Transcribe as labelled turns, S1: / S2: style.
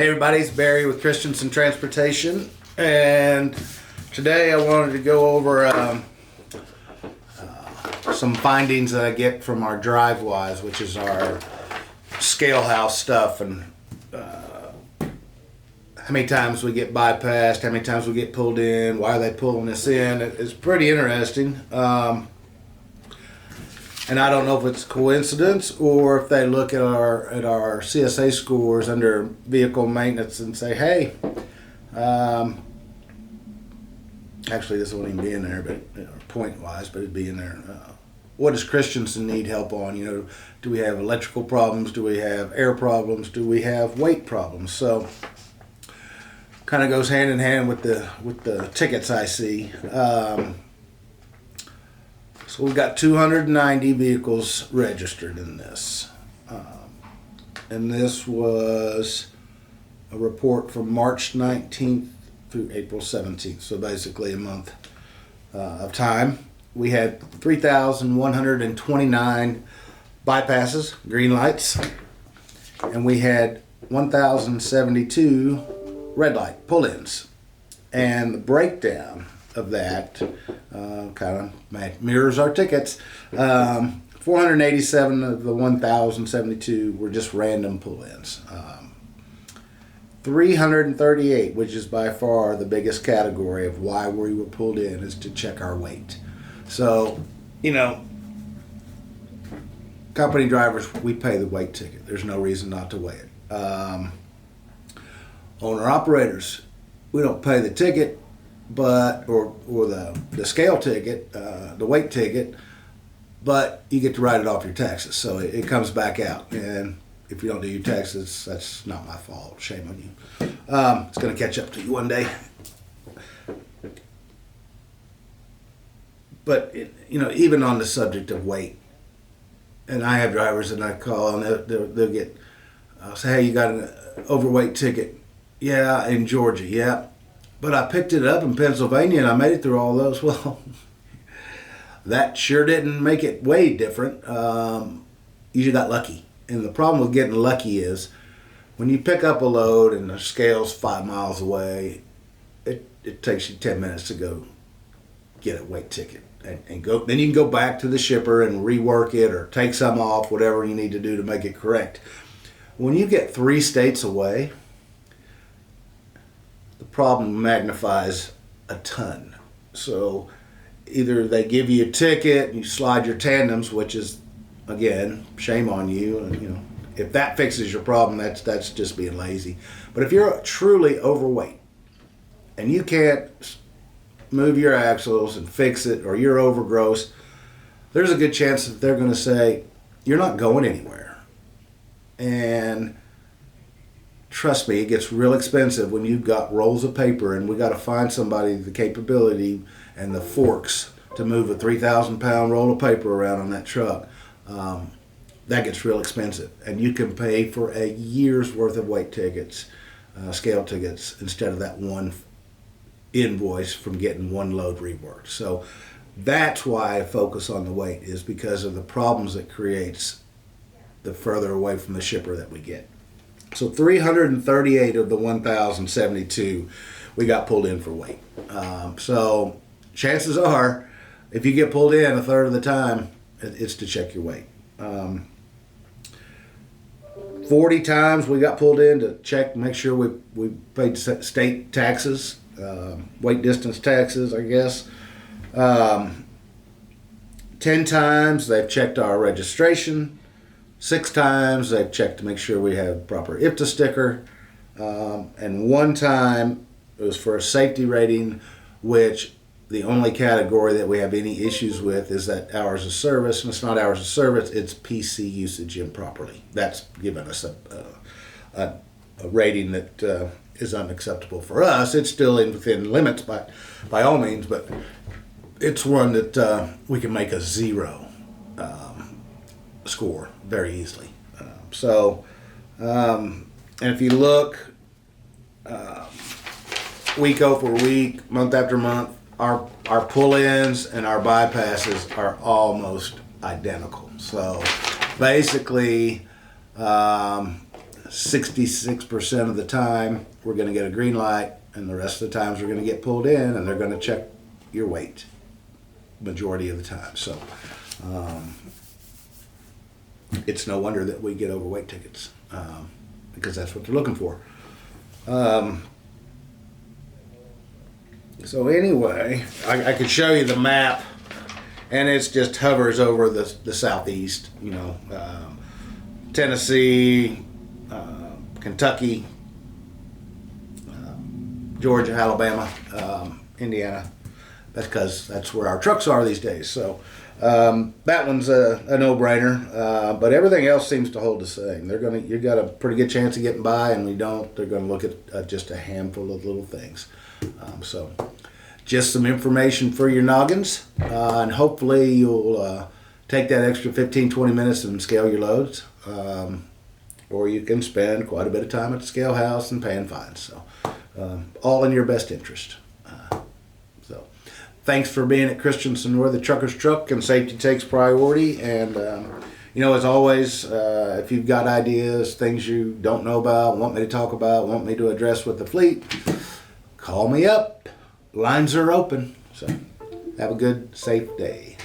S1: Hey everybody, it's Barry with Christenson Transportation, and today I wanted to go over some findings that I get from our Drivewyze, which is our Scalehouse stuff, and how many times we get bypassed, how many times we get pulled in, why are they pulling us in. It's pretty interesting. And I don't know if it's coincidence or if they look at our CSA scores under vehicle maintenance and say, hey, actually this won't even be in there, but point wise, but it'd be in there. What does Christenson need help on? Do we have electrical problems? Do we have air problems? Do we have weight problems? So kind of goes hand in hand with the tickets I see. So we've got 290 vehicles registered in this. And this was a report from March 19th through April 17th. So basically a month of time. We had 3,129 bypasses, green lights, and we had 1,072 red light pull-ins. And the breakdown of that kind of mirrors our tickets. 487 of the 1,072 were just random pull-ins. 338, which is by far the biggest category of why we were pulled in, is to check our weight. So, company drivers, we pay the weight ticket. There's no reason not to weigh it. Owner-operators, we don't pay the ticket, or the scale ticket, the weight ticket, but you get to write it off your taxes, so it comes back out. And if you don't do your taxes, that's not my fault. Shame on you. It's going to catch up to you one day. But even on the subject of weight, and I have drivers that I call and they'll get, I'll say, hey, you got an overweight ticket? Yeah, in Georgia, yeah. But I picked it up in Pennsylvania and I made it through all those. Well, that sure didn't make it way different. You just got lucky. And the problem with getting lucky is when you pick up a load and the scale's 5 miles away, it takes you 10 minutes to go get a weight ticket. And go. Then you can go back to the shipper and rework it or take some off, whatever you need to do to make it correct. When you get 3 states away, the problem magnifies a ton. So either they give you a ticket and you slide your tandems, which is, again, shame on you. And, if that fixes your problem, that's just being lazy. But if you're truly overweight and you can't move your axles and fix it, or you're overgross, there's a good chance that they're going to say, you're not going anywhere. And trust me, it gets real expensive when you've got rolls of paper and we got to find somebody the capability and the forks to move a 3,000-pound roll of paper around on that truck. That gets real expensive. And you can pay for a year's worth of weight tickets, scale tickets, instead of that one invoice from getting one load reworked. So that's why I focus on the weight, is because of the problems it creates the further away from the shipper that we get. So 338 of the 1,072 we got pulled in for weight. So chances are, if you get pulled in a third of the time, it's to check your weight. 40 times we got pulled in to check, make sure we paid state taxes, weight distance taxes, I guess. 10 times they've checked our registration. 6 times they've checked to make sure we have proper IFTA sticker. And 1 time it was for a safety rating, which the only category that we have any issues with is that hours of service. And it's not hours of service, it's PC usage improperly. That's given us a rating that is unacceptable for us. It's still within limits by all means, but it's one that we can make a 0 score very easily. And if you look week over week, month after month, our pull-ins and our bypasses are almost identical. So basically, 66% of the time we're going to get a green light, and the rest of the times we're going to get pulled in, and they're going to check your weight majority of the time. So it's no wonder that we get overweight tickets, because that's what they're looking for. So anyway, I could show you the map, and it just hovers over the southeast, Tennessee, Kentucky, Georgia, Alabama, Indiana. That's because that's where our trucks are these days. So that one's a no-brainer. But everything else seems to hold the same. You've got a pretty good chance of getting by, and we don't. They're going to look at just a handful of little things. So just some information for your noggins, and hopefully you'll take that extra 15-20 minutes and scale your loads. Or you can spend quite a bit of time at the Scalehouse and paying fines. So all in your best interest. So thanks for being at Christenson, where the trucker's truck and safety takes priority. And as always, if you've got ideas, things you don't know about, want me to talk about, want me to address with the fleet, call me up. Lines are open. So have a good, safe day.